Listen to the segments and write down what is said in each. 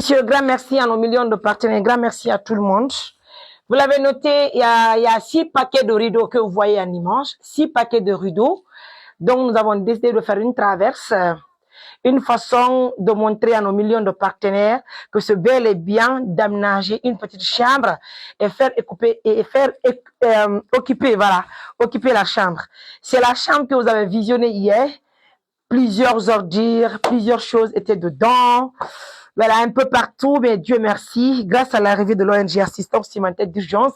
Monsieur, grand merci à nos millions de partenaires, grand merci à tout le monde. Vous l'avez noté, il y a 6 paquets de rideaux que vous voyez en image, 6 paquets de rideaux. Donc, nous avons décidé de faire une traverse, une façon de montrer à nos millions de partenaires que c'est bel et bien d'aménager une petite chambre et occuper la chambre. C'est la chambre que vous avez visionnée hier. Plusieurs ordures, plusieurs choses étaient dedans. Voilà, un peu partout, mais Dieu merci, grâce à l'arrivée de l'ONG Assistance Humanitaire d'Urgence,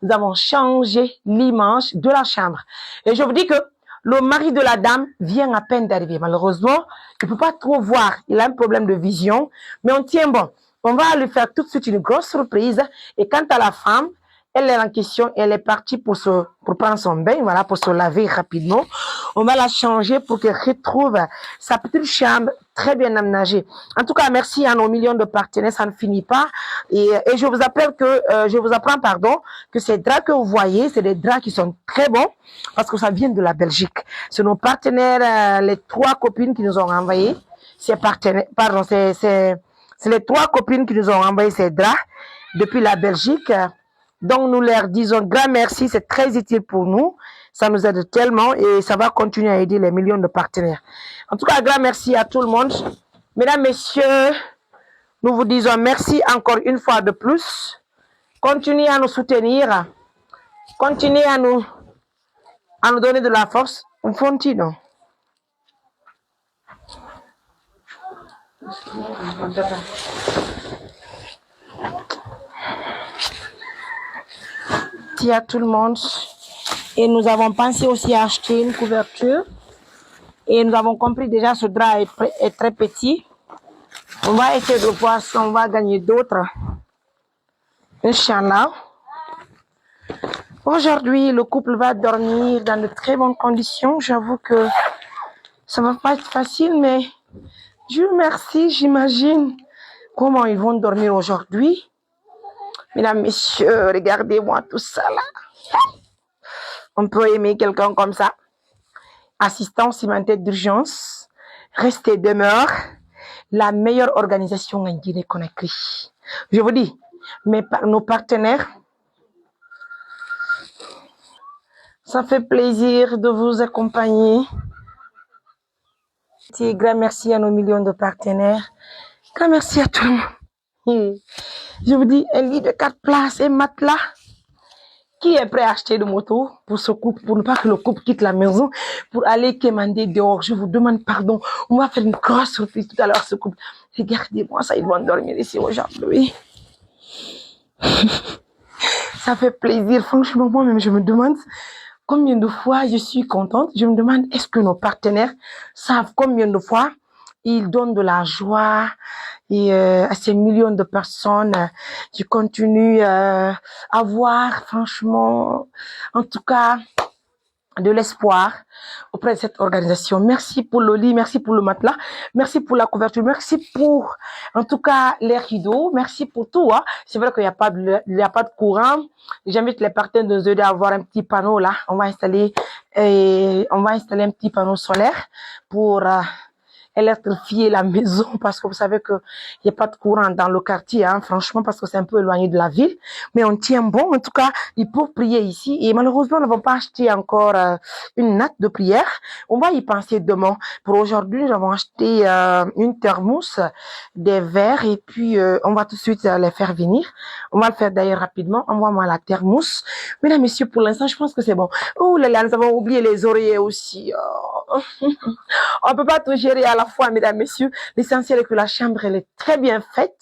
nous avons changé l'image de la chambre. Et je vous dis que le mari de la dame vient à peine d'arriver. Malheureusement, il ne peut pas trop voir, il a un problème de vision, mais on tient bon. On va lui faire tout de suite une grosse surprise. Et quant à la femme, elle est en question, elle est partie pour prendre son bain, voilà, pour se laver rapidement. On va la changer pour qu'elle retrouve sa petite chambre très bien aménagée. En tout cas, merci à nos millions de partenaires, ça ne finit pas. Et je vous apprends, que ces draps que vous voyez, c'est des draps qui sont très bons parce que ça vient de la Belgique. C'est nos partenaires, les 3 copines qui nous ont envoyé ces partenaires, c'est les 3 copines qui nous ont envoyé ces draps depuis la Belgique. Donc, nous leur disons grand merci, c'est très utile pour nous. Ça nous aide tellement et ça va continuer à aider les millions de partenaires. En tout cas, grand merci à tout le monde. Mesdames, messieurs, nous vous disons merci encore une fois de plus. Continuez à nous soutenir. Continuez à nous donner de la force. On continue. Merci à tout le monde. Et nous avons pensé aussi à acheter une couverture. Et nous avons compris déjà ce drap est très petit. On va essayer de voir si on va gagner d'autres. Inch'Allah. Aujourd'hui, le couple va dormir dans de très bonnes conditions. J'avoue que ça va pas être facile, mais Dieu merci, j'imagine comment ils vont dormir aujourd'hui. Mesdames, messieurs, regardez-moi tout ça là. On peut aimer quelqu'un comme ça. Assistance humanitaire d'urgence, restez demeure, la meilleure organisation en Guinée-Conakry. Je vous dis, nos partenaires, ça fait plaisir de vous accompagner. Grand merci à nos millions de partenaires. Grand merci à tout le monde. Je vous dis, un lit de 4 places et matelas. Qui est prêt à acheter de moto pour ce couple, pour ne pas que le couple quitte la maison, pour aller quémander dehors? Je vous demande pardon. On va faire une grosse surprise tout à l'heure, ce couple. Regardez-moi ça, ils vont dormir ici aujourd'hui. Ça fait plaisir. Franchement, moi-même, je me demande combien de fois je suis contente. Je me demande, est-ce que nos partenaires savent combien de fois ils donnent de la joie et à ces millions de personnes qui continuent à voir, franchement, en tout cas, de l'espoir auprès de cette organisation. Merci pour le lit, merci pour le matelas, merci pour la couverture, merci pour, en tout cas, les rideaux, merci pour tout. Hein. C'est vrai qu'il n'y a pas de courant. J'invite les partenaires de nous aider à avoir un petit panneau là. On va installer un petit panneau solaire pour électrifier la maison parce que vous savez que il n'y a pas de courant dans le quartier, hein, franchement, parce que c'est un peu éloigné de la ville. Mais on tient bon. En tout cas, ils peuvent prier ici. Et malheureusement, nous n'avons pas acheté encore une natte de prière. On va y penser demain. Pour aujourd'hui, nous avons acheté une thermos, des verres et puis on va tout de suite les faire venir. On va le faire d'ailleurs rapidement. Envoie-moi la thermos. Mesdames, messieurs, pour l'instant, je pense que c'est bon. Oh là là, nous avons oublié les oreillers aussi. Oh. On peut pas tout gérer à la fois, mesdames, messieurs. L'essentiel est que la chambre, elle est très bien faite.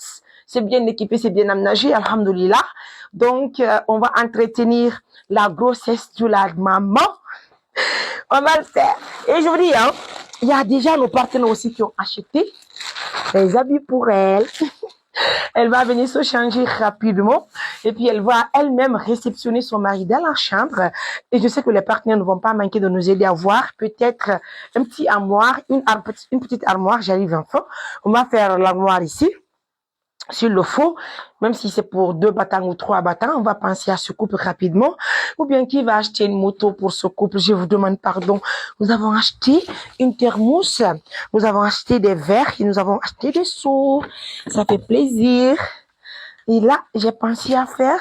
C'est bien équipé, c'est bien aménagé, alhamdoulilah. Donc, on va entretenir la grossesse de la maman. On va le faire. Et je vous dis, hein, il y a déjà nos partenaires aussi qui ont acheté des habits pour elle. Elle va venir se changer rapidement et puis elle va elle-même réceptionner son mari dans la chambre. Et je sais que les partenaires ne vont pas manquer de nous aider à voir peut-être un petit armoire, une petite armoire. J'arrive enfin. On va faire l'armoire ici. S'il le faut, même si c'est pour 2 battants ou 3 battants, on va penser à ce couple rapidement. Ou bien qui va acheter une moto pour ce couple? Je vous demande pardon. Nous avons acheté une thermos, nous avons acheté des verres et nous avons acheté des seaux. Ça fait plaisir. Et là, j'ai pensé à faire...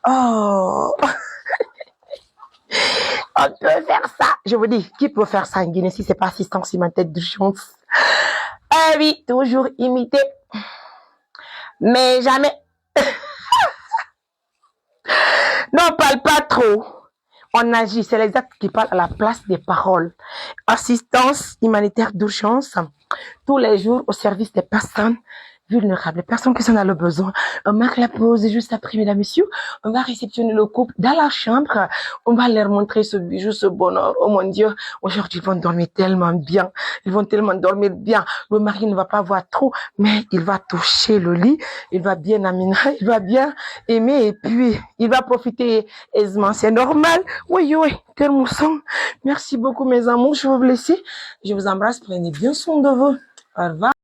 Oh, on peut faire ça. Je vous dis, qui peut faire ça en Guinée si c'est pas assistance humanitaire d'urgence? Ah oui, toujours imiter. Mais jamais. Non, on parle pas trop. On agit. C'est les actes qui parlent à la place des paroles. Assistance humanitaire d'urgence. Tous les jours au service des personnes vulnérables, les personnes qui sont dans le besoin. On marque la pause juste après, mesdames, messieurs. On va réceptionner le couple dans la chambre. On va leur montrer ce bijou, ce bonheur. Oh mon Dieu, aujourd'hui, ils vont dormir tellement bien. Ils vont tellement dormir bien. Le mari ne va pas voir trop, mais il va toucher le lit. Il va bien aménager, il va bien aimer et puis il va profiter aisément. C'est normal. Oui, oui, tellement son. Merci beaucoup, mes amours. Je vais vous laisser. Je vous embrasse. Prenez bien soin de vous. Au revoir.